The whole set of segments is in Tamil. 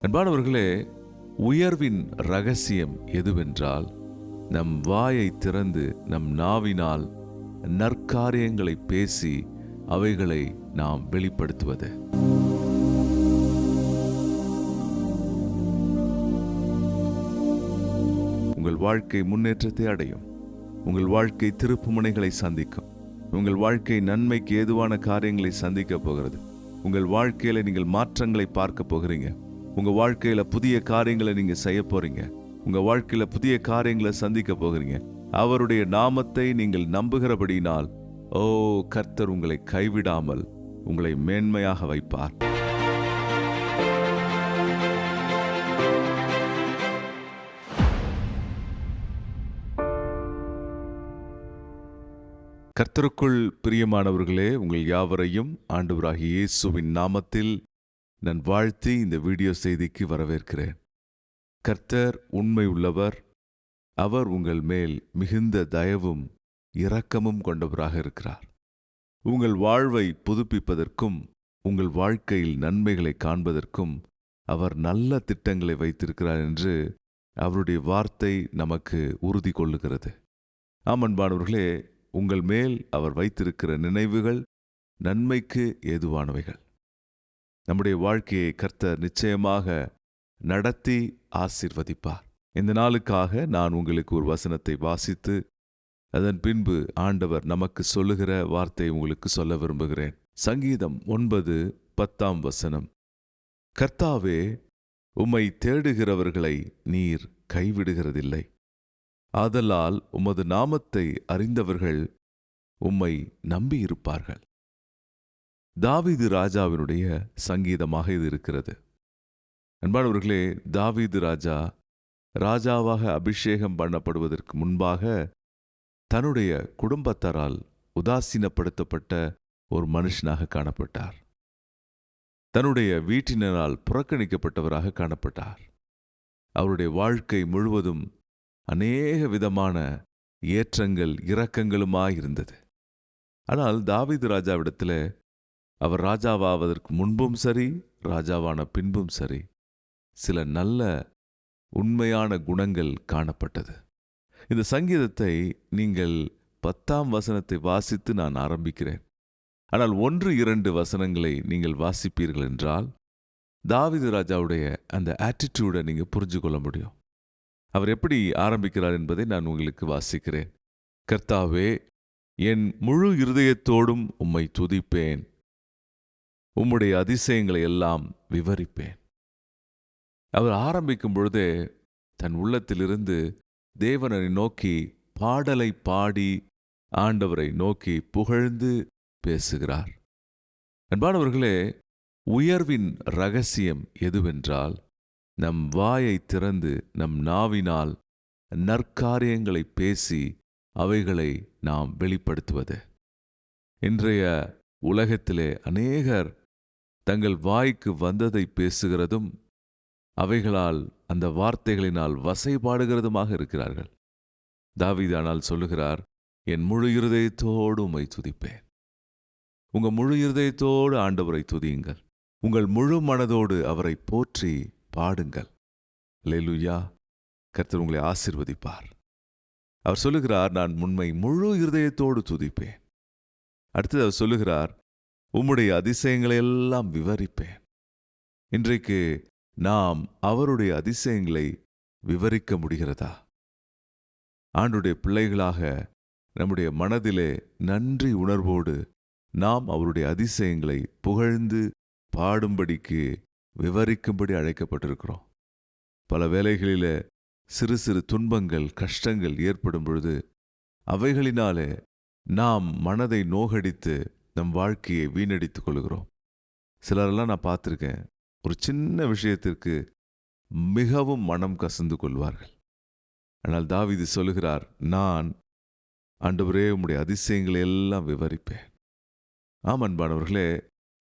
அன்பானவர்களே, உயர்வின் ரகசியம் எதுவென்றால், நம் வாயை திறந்து நம் நாவினால் நற்காரியங்களை பேசி அவைகளை நாம் வெளிப்படுத்துவது. உங்கள் வாழ்க்கை முன்னேற்றத்தை அடையும். உங்கள் வாழ்க்கை திருப்புமுனைகளை சந்திக்கும். உங்கள் வாழ்க்கை நன்மைக்கு ஏதுவான காரியங்களை சந்திக்க போகிறது. உங்கள் வாழ்க்கையில நீங்கள் மாற்றங்களை பார்க்க போகிறீங்க. உங்க வாழ்க்கையில புதிய காரியங்களை நீங்க செய்ய போறீங்க. உங்க வாழ்க்கையில புதிய காரியங்களை சந்திக்க போகிறீங்க. அவருடைய நாமத்தை நீங்கள் நம்புகிறபடினால், கர்த்தர் உங்களை கைவிடாமல் உங்களை மேன்மையாக வைப்பார். கர்த்தருக்குள் பிரியமானவர்களே, உங்கள் யாவரையும் ஆண்டவராகிய இயேசுவின் நாமத்தில் நான் வாழ்த்தி இந்த வீடியோ செய்திக்கு வரவேற்கிறேன். கர்த்தர் உண்மை உள்ளவர். அவர் உங்கள் மேல் மிகுந்த தயவும் இரக்கமும் கொண்டவராக இருக்கிறார். உங்கள் வாழ்வை புதுப்பிப்பதற்கும் உங்கள் வாழ்க்கையில் நன்மைகளை காண்பதற்கும் அவர் நல்ல திட்டங்களை வைத்திருக்கிறார் என்று அவருடைய வார்த்தை நமக்கு உறுதி கொள்ளுகிறது. அன்பானவர்களே, உங்கள் மேல் அவர் வைத்திருக்கிற நினைவுகள் நன்மைக்கு ஏதுவானவைகள். நம்முடைய வாழ்க்கையை கர்த்தர் நிச்சயமாக நடத்தி ஆசீர்வதிப்பார். இந்த நாளுக்காக நான் உங்களுக்கு ஒரு வசனத்தை வாசித்து அதன் பின்பு ஆண்டவர் நமக்கு சொல்லுகிற வார்த்தையை உங்களுக்கு சொல்ல விரும்புகிறேன். சங்கீதம் 9:10 கர்த்தாவே, உம்மை தேடுகிறவர்களை நீர் கைவிடுகிறதில்லை. ஆதலால் உமது நாமத்தை அறிந்தவர்கள் உம்மை நம்பியிருப்பார்கள். தாவீது ராஜாவினுடைய சங்கீதமாக இது இருக்கிறது. அன்பானவர்களே, தாவீது ராஜாவாக அபிஷேகம் பண்ணப்படுவதற்கு முன்பாக தன்னுடைய குடும்பத்தாரால் உதாசீனப்படுத்தப்பட்ட ஒரு மனுஷனாக காணப்பட்டார். தன்னுடைய வீட்டினரால் புறக்கணிக்கப்பட்டவராக காணப்பட்டார். அவருடைய வாழ்க்கை முழுவதும் அநேக விதமான ஏற்றங்கள் இரக்கங்களுமாயிருந்தது. ஆனால் தாவீது ராஜாவிடத்தில் அவர் ராஜாவாவதற்கு முன்பும் சரி, ராஜாவான பின்பும் சரி, சில நல்ல உண்மையான குணங்கள் காணப்பட்டது. இந்த சங்கீதத்தை நீங்கள் 10 வாசித்து நான் ஆரம்பிக்கிறேன். ஆனால் 1-2 வசனங்களை நீங்கள் வாசிப்பீர்கள் என்றால் தாவீது ராஜாவுடைய அந்த ஆட்டிடியூடை நீங்கள் புரிஞ்சு கொள்ள முடியும். அவர் எப்படி ஆரம்பிக்கிறார் என்பதை நான் உங்களுக்கு வாசிக்கிறேன். கர்த்தாவே, என் முழு இருதயத்தோடும் உம்மை துதிப்பேன். உம்முடைய அதிசயங்களை எல்லாம் விவரிப்பேன். அவர் ஆரம்பிக்கும் பொழுதே தன் உள்ளத்திலிருந்து தேவனை நோக்கி பாடலை பாடி ஆண்டவரை நோக்கி புகழ்ந்து பேசுகிறார். அன்பானவர்களே, உயர்வின் ரகசியம் எதுவென்றால், நம் வாயை திறந்து நம் நாவினால் நற்காரியங்களை பேசி அவைகளை நாம் வெளிப்படுத்துவது. இன்றைய உலகத்திலே அநேகர் தங்கள் வாய்க்கு வந்ததை பேசுகிறதும் அவைகளால் அந்த வார்த்தைகளினால் வசைபாடுகிறதுமாக இருக்கிறார்கள். தாவீது ஆனால் சொல்லுகிறார், என் முழு இருதயத்தோடு உம்மை துதிப்பேன். உங்கள் முழு இருதயத்தோடு ஆண்டவரை துதியுங்கள். உங்கள் முழு மனதோடு அவரை போற்றி பாடுங்கள். அல்லேலூயா. கர்த்தர் உங்களை ஆசீர்வதிப்பார். அவர் சொல்லுகிறார், நான் உம்மை முழு இருதயத்தோடு துதிப்பேன். அடுத்தது அவர் சொல்லுகிறார், உம்முடைய அதிசயங்களை எல்லாம் விவரிப்பேன். இன்றைக்கு நாம் அவருடைய அதிசயங்களை விவரிக்க முடிகிறதா? ஆண்டுடைய பிள்ளைகளாக நம்முடைய மனதிலே நன்றி உணர்வோடு நாம் அவருடைய அதிசயங்களை புகழ்ந்து பாடும்படிக்கு விவரிக்கும்படி அழைக்கப்பட்டிருக்கிறோம். பல வேளைகளிலே சிறு சிறு துன்பங்கள் கஷ்டங்கள் ஏற்படும் பொழுது அவைகளினாலே நாம் மனதை நோகடித்து நம் வாழ்க்கையை வீணடித்துக் கொள்கிறோம். சிலரெல்லாம் நான் பார்த்துருக்கேன், ஒரு சின்ன விஷயத்திற்கு மிகவும் மனம் கசந்து கொள்வார்கள். ஆனால் தாவீது சொல்லுகிறார், நான் ஆண்டவரே உம்முடைய அதிசயங்களை எல்லாம் விவரிப்பேன். அன்பானவர்களே,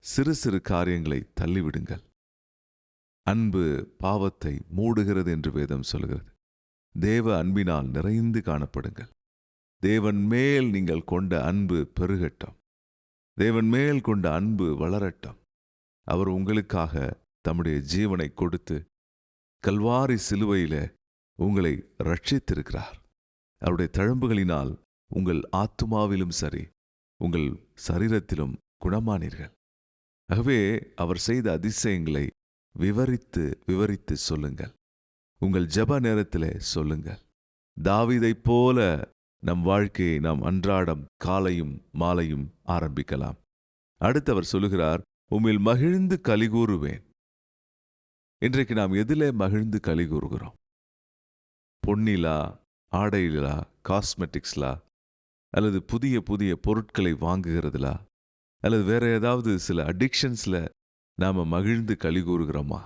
சிறு சிறு காரியங்களை தள்ளிவிடுங்கள். அன்பு பாவத்தை மூடுகிறது என்று வேதம் சொல்கிறது. தேவ அன்பினால் நிறைந்து காணப்படுங்கள். தேவன் மேல் நீங்கள் கொண்ட அன்பு பெருகட்டும். தேவன் மேல் கொண்ட அன்பு வளரட்டும். அவர் உங்களுக்காக தம்முடைய ஜீவனை கொடுத்து கல்வாரி சிலுவையில உங்களை ரட்சித்திருக்கிறார். அவருடைய தழும்புகளினால் உங்கள் ஆத்துமாவிலும் சரி, உங்கள் சரீரத்திலும் குணமானீர்கள். ஆகவே அவர் செய்த அதிசயங்களை விவரித்து விவரித்து சொல்லுங்கள். உங்கள் ஜெப நேரத்திலே சொல்லுங்கள். தாவீதைப் போல நம் வாழ்க்கையை நாம் அன்றாடம் காலையும் மாலையும் ஆரம்பிக்கலாம். அடுத்து அவர் சொல்லுகிறார், உம்மில் மகிழ்ந்து கலிகூறுவேன். இன்றைக்கு நாம் எதிலே மகிழ்ந்து கலிகூறுகிறோம்? பொன்னிலா, ஆடையிலா, காஸ்மெட்டிக்ஸ்லா, அல்லது புதிய புதிய பொருட்களை வாங்குகிறதுலா, அல்லது வேற ஏதாவது சில அடிக்ஷன்ஸ்ல நாம மகிழ்ந்து கலிகூறுகிறோமா?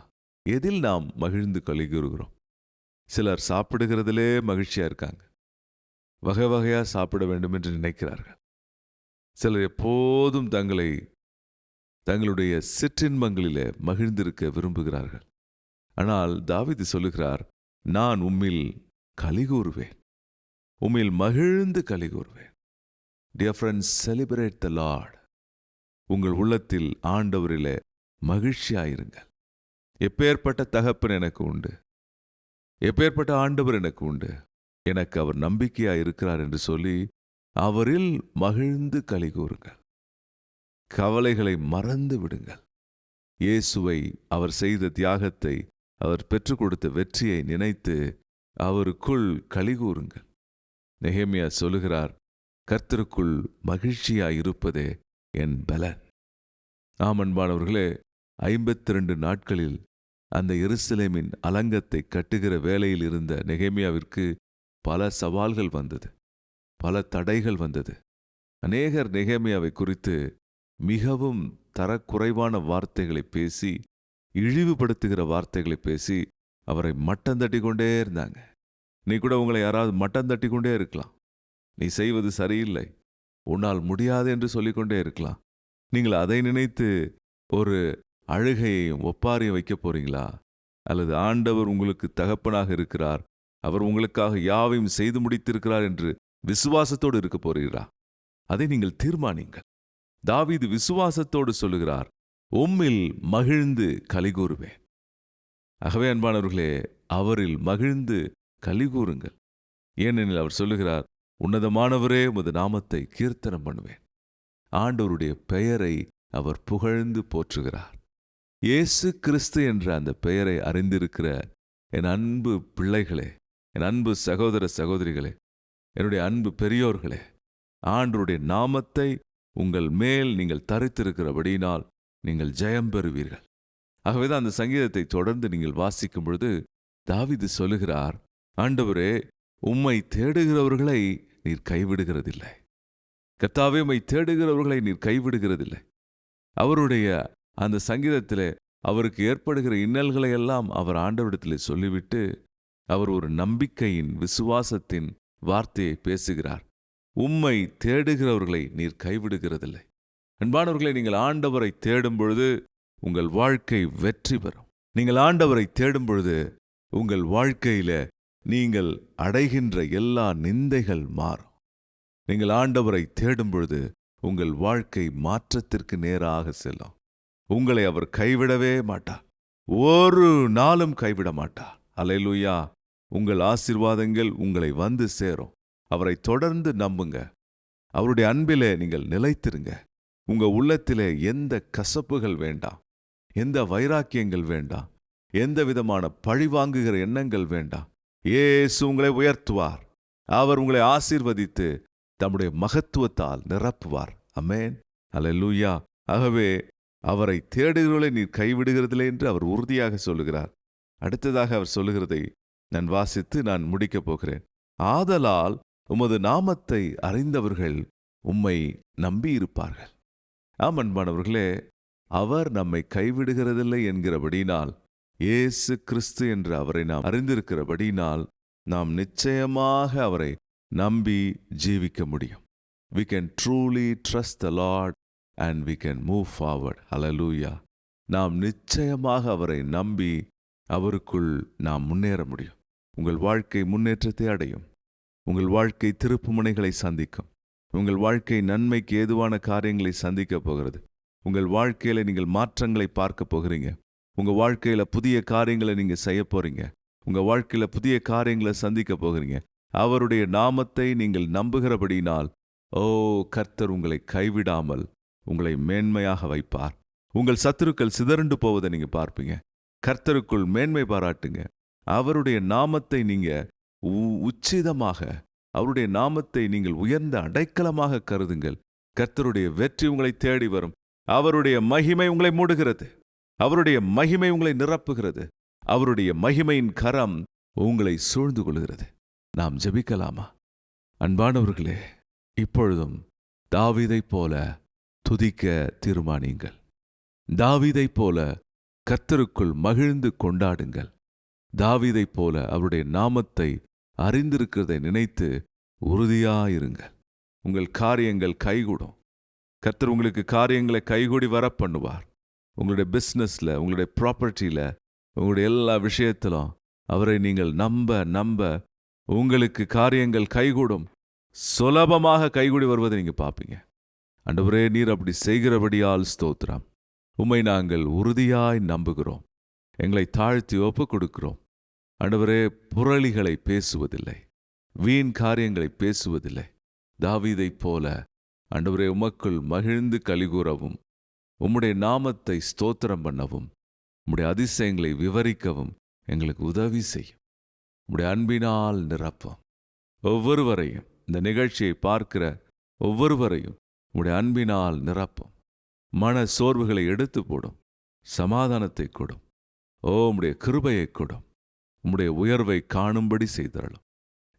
எதில் நாம் மகிழ்ந்து கலிகூறுகிறோம்? சிலர் சாப்பிடுகிறதிலே மகிழ்ச்சியா இருக்காங்க. வகை வகையா சாப்பிட வேண்டும் என்று நினைக்கிறார்கள். சிலர் எப்போதும் தங்களுடைய சிற்றின்பங்களிலே மகிழ்ந்திருக்க விரும்புகிறார்கள். ஆனால் தாவீது சொல்லுகிறார், நான் உம்மில் கலிகூறுவேன், உம்மில் மகிழ்ந்து கலிகூறுவேன். Dear friends, celebrate the Lord. உங்கள் உள்ளத்தில் ஆண்டவரிலே மகிழ்ச்சியாயிருங்கள். எப்பேற்பட்ட தகப்பன் எனக்கு உண்டு, எப்பேற்பட்ட ஆண்டவர் எனக்கு உண்டு, எனக்கு அவர் நம்பிக்கையா இருக்கிறார் என்று சொல்லி அவரில் மகிழ்ந்து கலிகூறுங்கள். கவலைகளை மறந்து விடுங்கள். இயேசுவை, அவர் செய்த தியாகத்தை, அவர் பெற்றுக் கொடுத்த வெற்றியை நினைத்து அவருக்குள் கலிகூறுங்கள். நெகேமியா சொல்லுகிறார், கர்த்தருக்குள் மகிழ்ச்சியாயிருப்பதே என் பலன். ஆமன்பானவர்களே, 52 நாட்களில் அந்த எருசலேமின் அலங்கத்தை கட்டுகிற வேலையில் இருந்த நெகேமியாவிற்கு பல சவால்கள் வந்தது, பல தடைகள் வந்தது. அநேகர் நெகேமியாவை குறித்து மிகவும் தரக்குறைவான வார்த்தைகளை பேசி, இழிவுபடுத்துகிற வார்த்தைகளை பேசி அவரை மட்டம் தட்டி கொண்டே இருந்தாங்க. நீ கூட உங்களை யாராவது மட்டம் தட்டி கொண்டே இருக்கலாம். நீ செய்வது சரியில்லை, உன்னால் முடியாது என்று சொல்லிக்கொண்டே இருக்கலாம். நீங்கள் அதை நினைத்து ஒரு அழுகையையும் ஒப்பாரியும் வைக்க போறீங்களா? அல்லது ஆண்டவர் உங்களுக்கு தகப்பனாக இருக்கிறார், அவர் உங்களுக்காக யாவையும் செய்து முடித்திருக்கிறார் என்று விசுவாசத்தோடு இருக்க போறீர்களா? அதை நீங்கள் தீர்மானிங்கள். தாவீது விசுவாசத்தோடு சொல்லுகிறார், உம்மில் மகிழ்ந்து கலிகூறுவேன். ஆகவே அன்பானவர்களே, அவரில் மகிழ்ந்து கலிகூறுங்கள். ஏனெனில் அவர் சொல்லுகிறார், உன்னதமானவரே உமது நாமத்தை கீர்த்தனம் பண்ணுவேன். ஆண்டவருடைய பெயரை அவர் புகழ்ந்து போற்றுகிறார். இயேசு கிறிஸ்து என்ற அந்த பெயரை அறிந்திருக்கிற என் அன்பு பிள்ளைகளே, என் அன்பு சகோதர சகோதரிகளே, என்னுடைய அன்பு பெரியோர்களே, ஆண்டவருடைய நாமத்தை உங்கள் மேல் நீங்கள் தரித்திருக்கிறபடியினால் நீங்கள் ஜெயம் பெறுவீர்கள். ஆகவேதான் அந்த சங்கீதத்தை தொடர்ந்து நீங்கள் வாசிக்கும் பொழுது தாவீது சொல்லுகிறார், ஆண்டவரே, உம்மை தேடுகிறவர்களை நீர் கைவிடுகிறதில்லை. கர்த்தாவே, உம்மை தேடுகிறவர்களை நீர் கைவிடுகிறதில்லை. அவருடைய அந்த சங்கீதத்திலே அவருக்கு ஏற்படுகிற இன்னல்களை எல்லாம் அவர் ஆண்டவரிடத்திலே சொல்லிவிட்டு அவர் ஒரு நம்பிக்கையின், விசுவாசத்தின் வார்த்தையை பேசுகிறார். உம்மை தேடுகிறவர்களை நீர் கைவிடுகிறதில்லை. அன்பானவர்களை, நீங்கள் ஆண்டவரை தேடும் பொழுது உங்கள் வாழ்க்கை வெற்றி பெறும். நீங்கள் ஆண்டவரை தேடும் பொழுது உங்கள் வாழ்க்கையில நீங்கள் அடைகின்ற எல்லா நிந்தைகள் மாறும். நீங்கள் ஆண்டவரை தேடும் பொழுது உங்கள் வாழ்க்கை மாற்றத்திற்கு நேராக செல்லும். உங்களை அவர் கைவிடவே மாட்டார், ஒரு நாளும் கைவிட மாட்டார். அல்லேலூயா! உங்கள் ஆசீர்வாதங்கள் உங்களை வந்து சேரும். அவரை தொடர்ந்து நம்புங்க. அவருடைய அன்பிலே நீங்கள் நிலைத்திருங்க. உங்க உள்ளத்திலே எந்த கசப்புகள் வேண்டாம், எந்த வைராக்கியங்கள் வேண்டாம், எந்த விதமான பழிவாங்குகிற எண்ணங்கள் வேண்டாம். இயேசு உங்களை உயர்த்துவார். அவர் உங்களை ஆசீர்வதித்து தம்முடைய மகத்துவத்தால் நிரப்புவார். அமேன், அல்லேலூயா! ஆகவே அவரை தேடுகிறவர்களை நீர் கைவிடுகிறதில்லை என்று அவர் உறுதியாக சொல்லுகிறார். அடுத்ததாக அவர் சொல்லுகிறதை நான் வாசித்து நான் முடிக்கப் போகிறேன். ஆதலால் உமது நாமத்தை அறிந்தவர்கள் உம்மை நம்பியிருப்பார்கள். ஆம் அன்பானவர்களே, அவர் நம்மை கைவிடுகிறதில்லை என்கிறபடினால், இயேசு கிறிஸ்து என்று அவரை நாம் அறிந்திருக்கிறபடினால் நாம் நிச்சயமாக அவரை நம்பி ஜீவிக்க முடியும். We can truly trust the Lord and we can move forward. Hallelujah! நாம் நிச்சயமாக அவரை நம்பி அவருக்குள் நாம் முன்னேற முடியும். உங்கள் வாழ்க்கை முன்னேற்றத்தை அடையும். உங்கள் வாழ்க்கை திருப்புமுனைகளை சந்திக்கும். உங்கள் வாழ்க்கை நன்மைக்கு ஏதுவான காரியங்களை சந்திக்கப் போகிறது. உங்கள் வாழ்க்கையில நீங்கள் மாற்றங்களை பார்க்க போகிறீங்க. உங்க வாழ்க்கையில புதிய காரியங்களை நீங்க செய்ய போறீங்க. உங்க வாழ்க்கையில புதிய காரியங்களை சந்திக்க போகிறீங்க. அவருடைய நாமத்தை நீங்கள் நம்புகிறபடியினால், ஓ, கர்த்தர் உங்களை கைவிடாமல் உங்களை மேன்மையாக வைப்பார். உங்கள் சத்துருக்கள் சிதறண்டு போவதை நீங்க பார்ப்பீங்க. கர்த்தருக்குள் மேன்மை பாராட்டுங்க. அவருடைய நாமத்தை நீங்க உச்சிதமாக, அவருடைய நாமத்தை நீங்கள் உயர்ந்த அடைக்கலமாக கருதுங்கள். கர்த்தருடைய வெற்றி உங்களை தேடி வரும். அவருடைய மகிமை உங்களை மூடுகிறது. அவருடைய மகிமை உங்களை நிரப்புகிறது. அவருடைய மகிமையின் கரம் உங்களை சூழ்ந்து கொள்கிறது. நாம் ஜெபிக்கலாமா? அன்பானவர்களே, இப்பொழுதும் தாவீதைப் போல துதிக்க தீர்மானியுங்கள். தாவீதைப் போல கர்த்தருக்குள் மகிழ்ந்து கொண்டாடுங்கள். தாவீதைப் போல அவருடைய நாமத்தை அறிந்திருக்கிறதை நினைத்து உறுதியாயிருங்கள். உங்கள் காரியங்கள் கைகூடும். கர்த்தர் உங்களுக்கு காரியங்களை கைகூடி வர பண்ணுவார். உங்களுடைய பிஸ்னஸ்ல, உங்களுடைய ப்ராப்பர்ட்டியில, உங்களுடைய எல்லா விஷயத்திலும் அவரை நீங்கள் நம்ப உங்களுக்கு காரியங்கள் கைகூடும். சுலபமாக கைகூடி வருவதை நீங்க பார்ப்பீங்க. ஆண்டவரே, நீர் அப்படி செய்கிறபடியால் ஸ்தோத்திரம். உம்மை நாங்கள் உறுதியாய் நம்புகிறோம். எங்களை தாழ்த்தி ஒப்புக் கொடுக்கிறோம். ஆண்டவரே, புரளிகளை பேசுவதில்லை, வீண் காரியங்களை பேசுவதில்லை. தாவீதைப் போல ஆண்டவரே, உமக்குள் மகிழ்ந்து கலிகூறவும், உம்முடைய நாமத்தை ஸ்தோத்திரம் பண்ணவும், உம்முடைய அதிசயங்களை விவரிக்கவும் எங்களுக்கு உதவி செய்யும். உம்முடைய அன்பினால் நிரப்பும். ஒவ்வொருவரையும், இந்த நிகழ்ச்சியை பார்க்கிற ஒவ்வொருவரையும் உம்முடைய அன்பினால் நிரப்பும். மன சோர்வுகளை எடுத்து போடும். சமாதானத்தை கொடும். ஓ, உம்முடைய கிருபையை கொடும். உம்முடைய உயர்வை காணும்படி செய்தருளும்.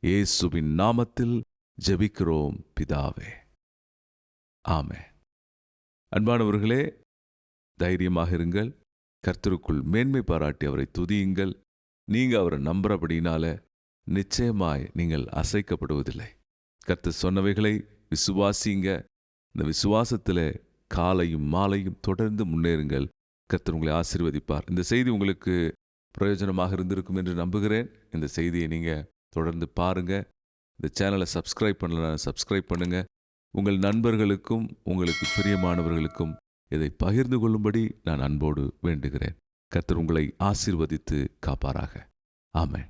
இயேசுவின் நாமத்தில் ஜெபிக்கிறோம் பிதாவே, ஆமென். அன்பானவர்களே, தைரியமாக இருங்கள். கர்த்தருக்குள் மேன்மை பாராட்டி அவரை துதியுங்கள். நீங்க அவரை நம்புறபடினால நிச்சயமாய் நீங்கள் அசைக்கப்படுவதில்லை. கர்த்தர் சொன்னவைகளை விசுவாசிங்க. இந்த விசுவாசத்தில் காலையும் மாலையும் தொடர்ந்து முன்னேறுங்கள். கர்த்தர் உங்களை ஆசீர்வதிப்பார். இந்த செய்தி உங்களுக்கு பிரயோஜனமாக இருந்திருக்கும் என்று நம்புகிறேன். இந்த செய்தியை நீங்கள் தொடர்ந்து பாருங்க. இந்த சேனலை சப்ஸ்கிரைப் பண்ணலாம், சப்ஸ்கிரைப் பண்ணுங்க. உங்கள் நண்பர்களுக்கும் உங்களுக்கு பிரியமானவர்களுக்கும் இதை பகிர்ந்து கொள்ளும்படி நான் அன்போடு வேண்டுகிறேன். கர்த்தர் உங்களை ஆசீர்வதித்து காப்பாராக. ஆமென்.